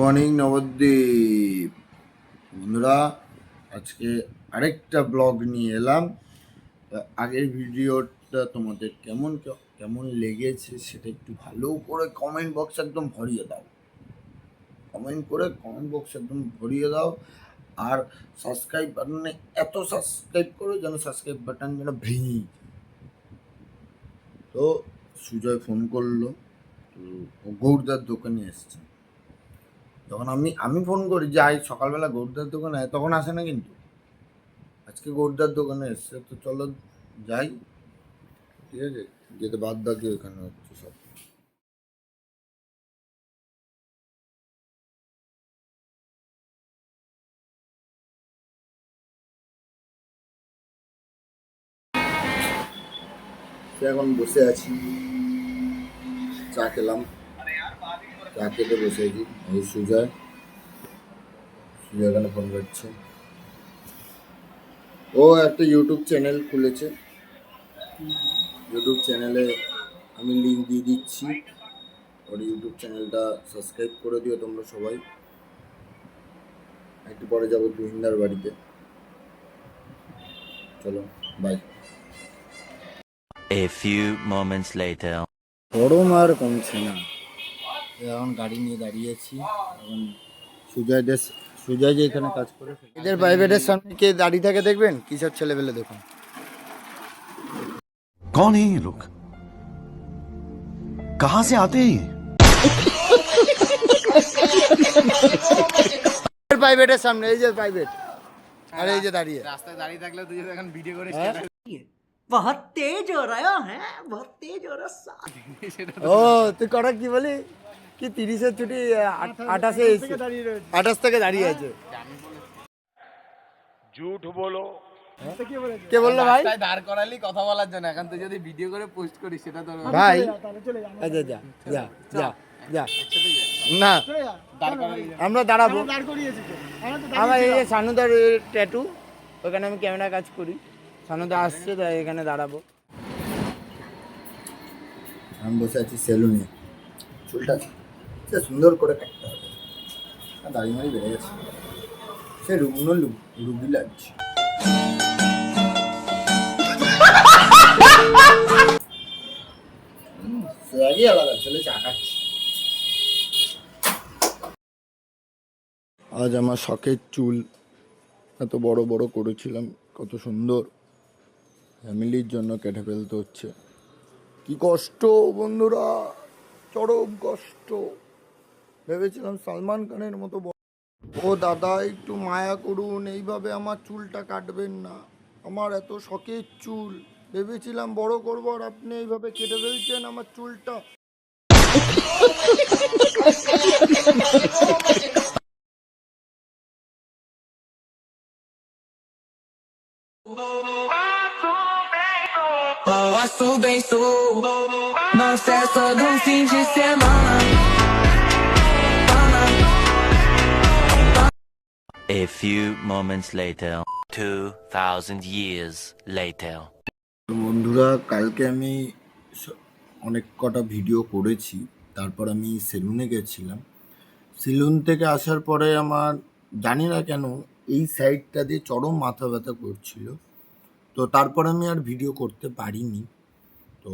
Morning Nabadwip বন্ধুরা, আজকে আরেকটা ব্লগ নিয়ে এলাম। আগের ভিডিওটা তোমাদের কেমন কেমন লেগেছে সেটা একটু ভালো করে কমেন্ট বক্স একদম ভরিয়ে দাও। কমেন্ট বক্স একদম ভরিয়ে দাও। আর সাবস্ক্রাইব বাটনে এত সাবস্ক্রাইব করো যেন সাবস্ক্রাইব বাটন যেন ভেঙে। তো সুজয় ফোন করলো, তো গৌরদার দোকানে এসছে। যখন আমি ফোন করি যে আজ সকালবেলা গৌরদার দোকানে আয়, তখন আসে না, কিন্তু আজকে গৌরদার দোকানে এসছে। তো চলো যাই, ঠিক আছে, যেতে বাদ বাকি ওখানে হচ্ছে সব। এখন বসে আছি, চা খেলাম, চা খেতে বসে আছি। এই সুজয় এখানে ফোন করছে। ও একটা ইউটিউব চ্যানেল খুলেছে, ইউটিউব চ্যানেলে আমি লিঙ্ক দিয়ে দিচ্ছি। ওর ইউটিউব চ্যানেলটা সাবস্ক্রাইব করে দিও তোমরা সবাই। একটু পরে যাবো তুহিনদার বাড়িতে। চলো by. A few moments later. গরম আর কমছে না। এখন গাড়ি নিয়ে দাঁড়িয়েছি। এখন সুজয় যে এখানে কাজ করে, এদের প্রাইভেটের সামনে কে দাঁড়িয়ে থাকে দেখবেন, কিসব ছেলেবেলে দেখুন। कौन है ये लोग? कहां से आते हैं? প্রাইভেটের সামনে, এই যে প্রাইভেট, আর এই যে দাঁড়িয়ে রাস্তায় দাঁড়িয়ে থাকলে তুই যদি এখন ভিডিও করে बहुत तेज हो रहा है, बहुत तेज हो रहा ও তুই কটা কি বলি কি 30-এর ছুটি 28 থেকে দাঁড়িয়ে আছে। झूठ बोलो। কে বললো ভাই? রাস্তায় দাঁড় করালি কথা বলার জন্য, এখন তুই যদি ভিডিও করে পোস্ট করিস সেটা তোর ভাই আচ্ছা যা যা যা যা না, দাঁড় করালি আমরা দাঁড়াবো। আমার এই যে সানুদার ট্যাটু, ওখানে আমি ক্যামেরা কাজ করি। সানুদা আসছে, তাই এখানে দাঁড়াবো। আমি বসে আছি সেলুনে, চুলটা সে সুন্দর করে কাটতে হবে, দাড়ি মাড়ি বেড়ে গেছে, সে রুগ্ন রুগী লাগছে। সে আগে আলাদা ছেলে চা খাচ্ছে। আজ আমার শখের চুল এত বড় বড় করেছিলাম, কত সুন্দর, ফ্যামিলির জন্য কেটে ফেলতে হচ্ছে। কি কষ্ট বন্ধুরা, চরম কষ্ট। ভেবেছিলাম সালমান খানের মতো। ও দাদা একটু মায়া করুন, এইভাবে আমার চুলটা কাটবেন না, আমার এত শখের চুল, ভেবেছিলাম বড় করবো, আর আপনি এইভাবে কেটে ফেলছেন আমার চুলটা। Posso bem sou, não cessa do fim de semana. A few moments later. 2,000 years later. বন্ধুরা, কালকে আমি অনেক কটা ভিডিও করেছি, তারপর আমি সেলুনে গেছিলাম। সেলুন থেকে আসার পরে আমার জানি না কেন এই সাইডটা দিয়ে চরম মাথা ব্যথা করছিল। তো তারপর আমি আর ভিডিও করতে পারিনি। তো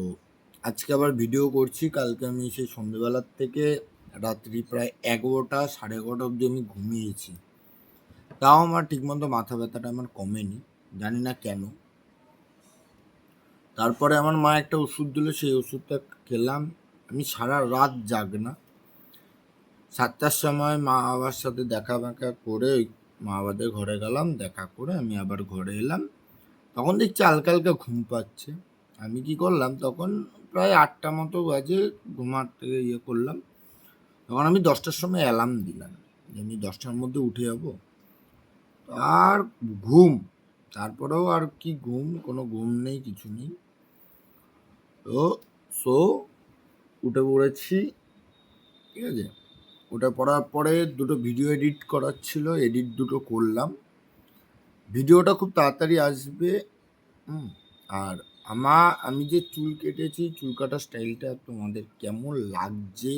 আজকে আবার ভিডিও করছি। কালকে আমি সেই সন্ধ্যেবেলার থেকে রাত্রি প্রায় 11টা 11:30 অবধি আমি ঘুমিয়েছি, তাও আমার ঠিকমতো মাথা ব্যথাটা আমার কমেনি, জানি না কেন। তারপরে আমার মা একটা ওষুধ দিল, সেই ওষুধটা খেলাম। আমি সারা রাত জাগনা। 7টার সময় মা বাবার সাথে দেখা করে মা বাবাদের ঘরে গেলাম, দেখা করে আমি আবার ঘরে এলাম। তখন দেখছি হালকা হালকা ঘুম পাচ্ছে। আমি কি করলাম, তখন প্রায় 8টা মতো বাজে, ঘুমার থেকে করলাম। তখন আমি 10টার সময় অ্যালার্ম দিলাম যে আমি 10টার মধ্যে উঠে যাবো। আর ঘুম, তারপরেও আর কি ঘুম, কোনো ঘুম নেই, কিছু নেই। তো উঠে পড়েছি, ঠিক আছে। ওটা পড়ার পরে দুটো ভিডিও এডিট করার ছিল, এডিট দুটো করলাম। ভিডিওটা খুব তাড়াতাড়ি আসবে। আর আমি যে চুল কেটেছি, চুল কাটার স্টাইলটা তোমাদের কেমন লাগছে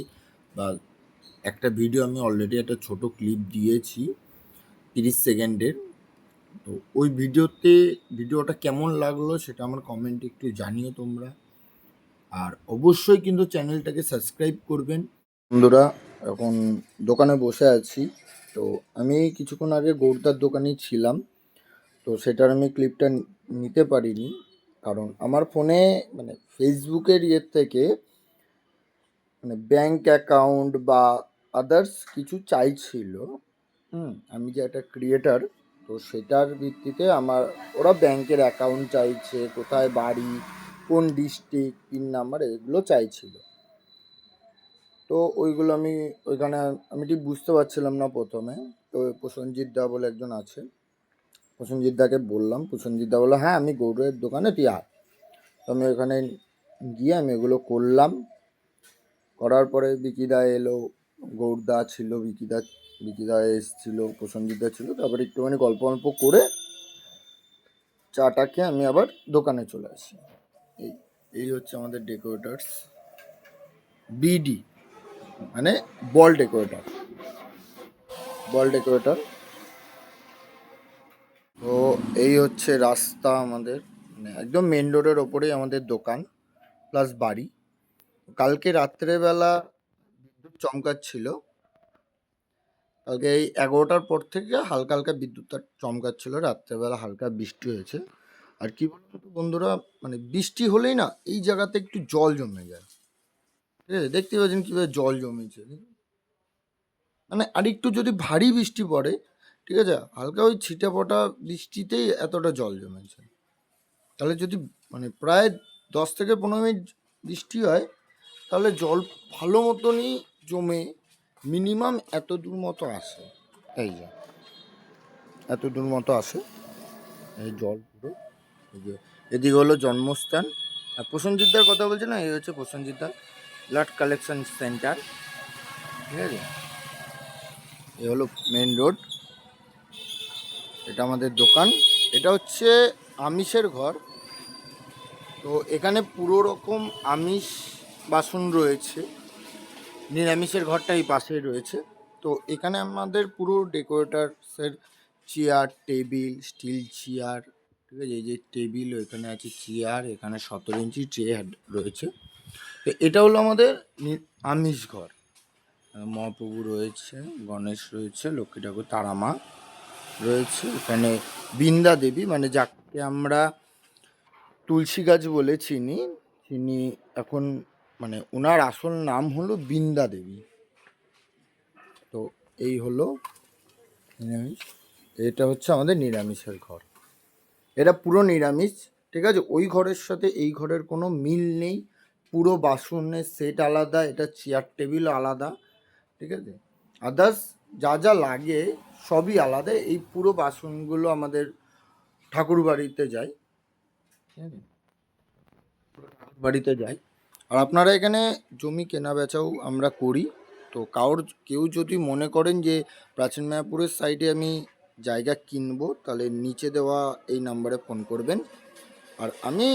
বা একটা ভিডিও আমি অলরেডি একটা ছোট ক্লিপ দিয়েছি 30 সেকেন্ডের। তো ওই ভিডিওটা কেমন লাগলো সেটা আমার কমেন্টে একটু জানিও তোমরা। আর অবশ্যই কিন্তু চ্যানেলটাকে সাবস্ক্রাইব করবেন। বন্ধুরা এখন দোকানে বসে আছি। তো আমি কিছুক্ষণ আগে গৌরদার দোকানেই ছিলাম। তো সেটার আমি ক্লিপটা নিতে পারিনি, কারণ আমার ফোনে মানে ফেসবুকের ইয়ের থেকে মানে ব্যাংক অ্যাকাউন্ট বা আদার্স কিছু চাইছিল। আমি যে একটা ক্রিয়েটার, তো সেটার ভিত্তিতে আমার ওরা ব্যাংকের অ্যাকাউন্ট চাইছে, কোথায় বাড়ি, কোন ডিস্ট্রিক্ট, পিন নাম্বার, এগুলো চাইছিল। তো ওইগুলো আমি ওইখানে আমি ঠিক বুঝতে পারছিলাম না প্রথমে। তো প্রসেনজিৎ দা বলে একজন আছে, প্রসেনজিৎ দাকে বললাম, প্রসেনজিৎ দা বললো হ্যাঁ আমি গৌড়ের দোকানে তুই আয়। তো আমি ওখানে গিয়ে আমি এগুলো করলাম। করার পরে বিকিদা এলো, গৌরদা ছিল, বিকিদা এসছিল, প্রসেনজিৎ ছিল। তারপরে একটুখানি গল্প গল্প করে চাটা খেয়ে আমি আবার দোকানে চলে আসি। এই এই হচ্ছে আমাদের ডেকোরেটার্স, বিডি মানে বল ডেকোরেটর। তো এই হচ্ছে রাস্তা আমাদের, মানে একদম মেন রোডের ওপরেই আমাদের দোকান প্লাস বাড়ি। কালকে রাত্রেবেলা বিদ্যুৎ চমকাচ্ছিল, কালকে এই 11টার পর থেকে হালকা হালকা বিদ্যুৎটা চমকাচ্ছিল, রাত্রেবেলা হালকা বৃষ্টি হয়েছে। আর কি বলুন তো বন্ধুরা, মানে বৃষ্টি হলেই না এই জায়গাতে একটু জল জমে যায়, ঠিক আছে? দেখতে পাচ্ছেন কীভাবে জল জমেছে। মানে আর একটু যদি ভারী বৃষ্টি পড়ে, ঠিক আছে, হালকা ওই ছিটে ফোঁটা বৃষ্টিতেই এতটা জল জমেছে। তাহলে যদি মানে প্রায় 10 থেকে 15 মিনিট বৃষ্টি হয়, তাহলে জল ভালো মতনই জমে মিনিমাম এত দূর মতো আসে। এই যে এত দূর মতো আসে এই জল পুরো। এই যে এদিকে হলো জন্মস্থান। আর প্রসেনজিৎদার কথা বলছে না, এই হচ্ছে প্রসেনজিৎদার ব্লাড কালেকশন সেন্টার, ঠিক আছে? এই হলো মেন রোড, এটা আমাদের দোকান। এটা হচ্ছে আমিষের ঘর। তো এখানে পুরো রকম আমিষ বাসন রয়েছে, নিরামিষের ঘরটা এই পাশেই রয়েছে। তো এখানে আমাদের পুরো ডেকোরেটার্সের চেয়ার টেবিল, স্টিল চেয়ার, ঠিক আছে? এই যে টেবিল, এখানে আছে চেয়ার, এখানে 17 ইঞ্চি ট্রে রয়েছে। তো এটা হলো আমাদের আমিষ ঘর। মহাপ্রভু রয়েছে, গণেশ রয়েছে, লক্ষ্মী ঠাকুর, তারা মা রয়েছে, এখানে বৃন্দা দেবী মানে যাকে আমরা তুলসী গাছ বলে চিনি, তিনি এখন মানে ওনার আসল নাম হলো বৃন্দা দেবী। তো এই হলো নিরামিষ, এটা হচ্ছে আমাদের নিরামিষের ঘর। এটা পুরো নিরামিষ, ঠিক আছে? ওই ঘরের সাথে এই ঘরের কোনো মিল নেই। পুরো বাসনের সেট আলাদা, এটা চেয়ার টেবিল আলাদা, ঠিক আছে? আদার্স যা যা লাগে সবই আলাদা। এই পুরো বাসনগুলো আমাদের ঠাকুর বাড়িতে যায়, ঠিক আছে? বাড়িতে যায়। আর আপনারা এখানে জমি কেনা বেচাও আমরা করি। তো কেউ যদি মনে করেন যে প্রাচীন মায়াপুরের সাইডে আমি জায়গা কিনবো, তাহলে নিচে দেওয়া এই নাম্বারে ফোন করবেন। আর আমি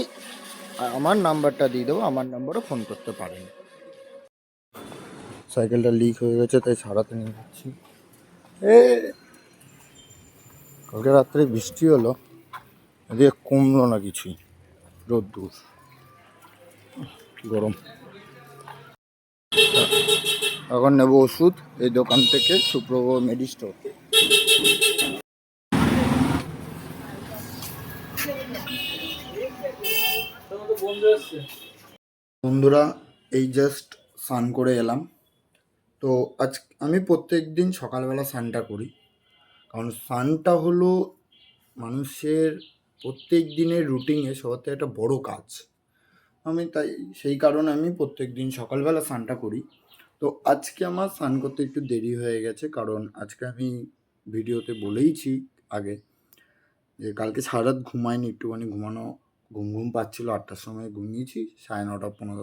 আমার নাম্বারটা দিয়ে দেবো, আমার নাম্বারও ফোন করতে পারেন। সাইকেলটা লিক হয়ে গেছে, তাই সারাতে নিয়ে যাচ্ছি। কালকে রাত্রে বৃষ্টি হলো, এদিকে কমলো না কিছুই, রোদ্দুর, গরম। এখন নেবো ওষুধ এই দোকান থেকে, সুপ্রভ মেডিস্টোর। বন্ধুরা এই জাস্ট স্নান করে এলাম। তো আজ আমি প্রত্যেক দিন সকালবেলা স্নানটা করি, কারণ স্নানটা হলো মানুষের প্রত্যেক দিনের রুটিনে সবার থেকে একটা বড় কাজ। আমি তাই সেই কারণে আমি প্রত্যেক দিন সকালবেলা স্নানটা করি। তো আজকে আমার স্নান করতে একটু দেরি হয়ে গেছে, কারণ আজকে আমি ভিডিওতে বলেইছি আগে যে কালকে সারা রাত ঘুমাইনি, একটুখানি ঘুম ঘুম পাচ্ছিল। 8টার সময় ঘুমিয়েছি, 9:30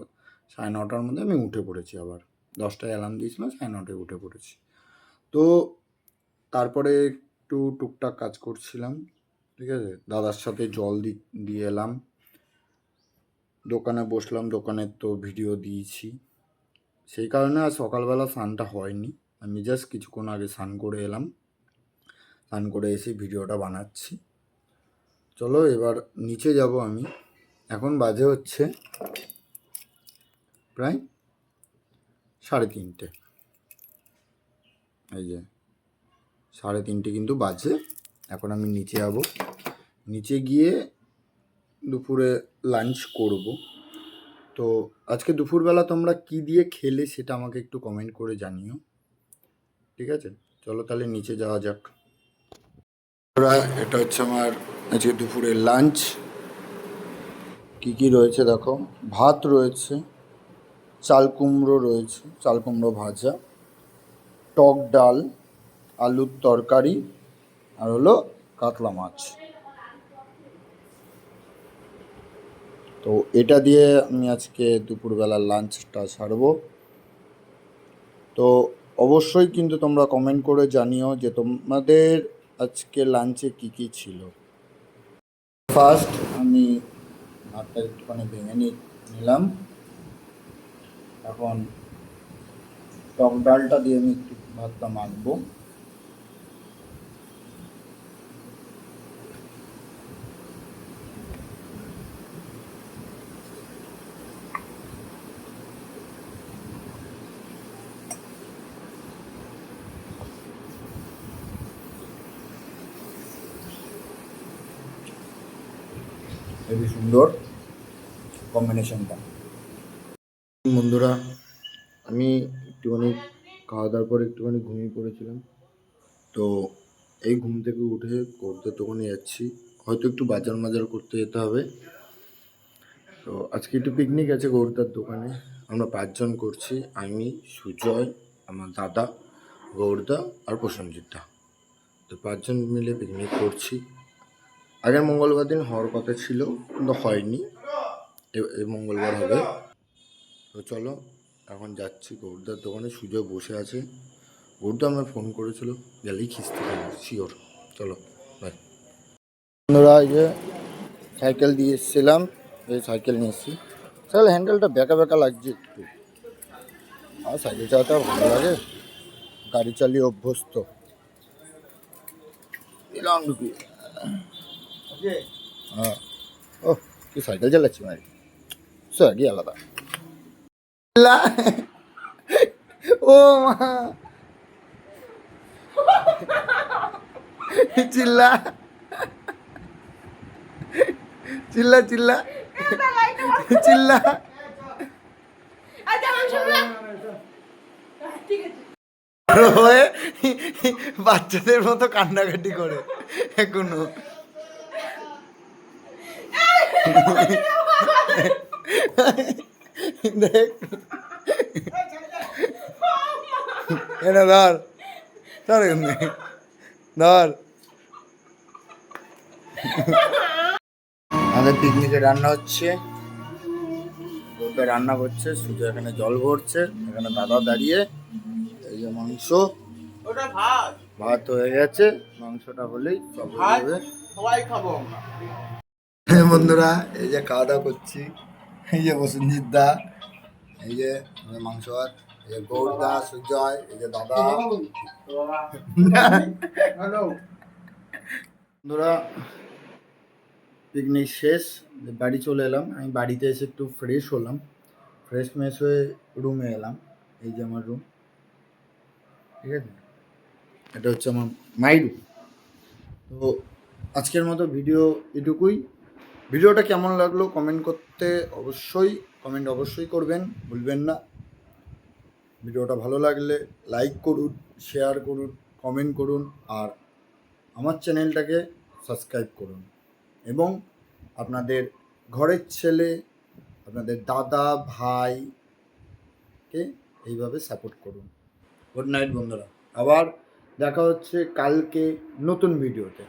সাড়ে 9টার মধ্যে আমি উঠে পড়েছি। আবার 10টায় অ্যালার্ম দিয়েছিলাম, 9:30টায় উঠে পড়েছি। তো তারপরে একটু টুকটাক কাজ করছিলাম, ঠিক আছে? দাদার সাথে জল দিয়ে এলাম, দোকানে বসলাম, দোকানের তো ভিডিও দিয়েছি। সেই কারণে আর সকালবেলা স্নানটা হয়নি। আমি জাস্ট কিছুক্ষণ আগে স্নান করে এলাম, স্নান করে এসে ভিডিওটা বানাচ্ছি। চলো এবার নিচে যাব আমি। এখন বাজে হচ্ছে প্রায় 3:30। এই যে 3:30 কিন্তু বাজে। এখন আমি নিচে যাব, নিচে গিয়ে দুপুরে লাঞ্চ করব। তো আজকে দুপুরবেলা তোমরা কি দিয়ে খেলে সেটা আমাকে একটু কমেন্ট করে জানিও, ঠিক আছে? চলো তাহলে নিচে যাওয়া যাক। এটা হচ্ছে আমার আজকে দুপুরের লাঞ্চ। কি কি রয়েছে দেখো, ভাত রয়েছে, চাল কুমড়ো রয়েছে, চাল কুমড়ো ভাজা, টক ডাল, আলুর তরকারি, আর হলো কাতলা মাছ। তো এটা দিয়ে আমি আজকে দুপুরবেলার লাঞ্চটা সারবো। তো অবশ্যই কিন্তু তোমরা কমেন্ট করে জানিও যে তোমাদের আজকে লাঞ্চে কি কি ছিল। ফার্স্ট আমি ভাতটা একটুখানি ভেঙে নিলাম। এখন টক ডালটা দিয়ে আমি একটু ভাতটা মাখবো। খুবই সুন্দর কম্বিনেশনটা। বন্ধুরা, আমি একটুখানি খাওয়া দাওয়ার পর একটুখানি ঘুমিয়ে পড়েছিলাম। তো এই ঘুম থেকে উঠে করতে দোকানে যাচ্ছি, হয়তো একটু বাজার মাজার করতে যেতে হবে। তো আজকে একটু পিকনিক আছে গৌরদার দোকানে। আমরা 5 জন করছি, আমি, সুজয়, আমার দাদা, গৌরদা আর প্রসেনজিৎ দা। তো 5 জন মিলে পিকনিক করছি। আগের মঙ্গলবার দিন হওয়ার কথা ছিল কিন্তু হয়নি, এই মঙ্গলবার হবে। তো চলো এখন যাচ্ছি গৌরদার দোকানে। সুজয় বসে আছে, গৌরদা আমার ফোন করেছিল, গেলেই খিস্তি খাবো শিওর। চলো বাই। বন্ধুরা, এই যে সাইকেল দিয়ে এসেছিলাম, এই সাইকেল নিয়ে এসেছি। সাইকেল হ্যান্ডেলটা বেঁকা বেঁকা লাগছে একটু, আর সাইকেল চালাতে ভালো লাগে, গাড়ি চালিয়ে অভ্যস্ত। এলাম ঢুকি। হ্যাঁ, ও কি সাইকেল চালাচ্ছি ভাই, স্যাগই আলাদা। ও মা, চিল্লা চিল্লা চিল্লা চিল্লা। হয়ে বাচ্চাদের মতো কান্নাকাটি করে এখনো। দেখ এনে ধর ধর ধর। আমাদের পিকনিকে রান্না হচ্ছে, ওটা রান্না করছে, সুজয় এখানে জল ভরছে, এখানে দাদা দাঁড়িয়ে। এই যে মাংস, ভাত হয়ে গেছে, মাংসটা হলেই সব হয়ে যাবে। সবাই খাবো আমরা। হ্যাঁ বন্ধুরা, এই যে খাওয়া দাওয়া করছি। এই যে প্রসেনজিৎ দা, এই যে মাংস ভাত, এই যে গৌরদা, সুজয়, এই যে দাদা। বন্ধুরা, পিকনিক শেষ, বাড়ি চলে এলাম। আমি বাড়িতে এসে একটু ফ্রেশ হলাম, ফ্রেশ মেশ হয়ে রুমে এলাম। এই যে আমার রুম, ঠিক আছে, এটা হচ্ছে আমার মাই রুম। তো আজকের মতো ভিডিও এটুকুই। ভিডিওটা কেমন লাগলো কমেন্ট করতে অবশ্যই করবেন, ভুলবেন না। ভিডিওটা ভালো লাগলে লাইক করুন, শেয়ার করুন, কমেন্ট করুন, আর আমার চ্যানেলটাকে সাবস্ক্রাইব করুন। এবং আপনাদের ঘরের ছেলে, আপনাদের দাদা ভাইকে এইভাবে সাপোর্ট করুন। গুড নাইট বন্ধুরা, আবার দেখা হচ্ছে কালকে নতুন ভিডিওতে।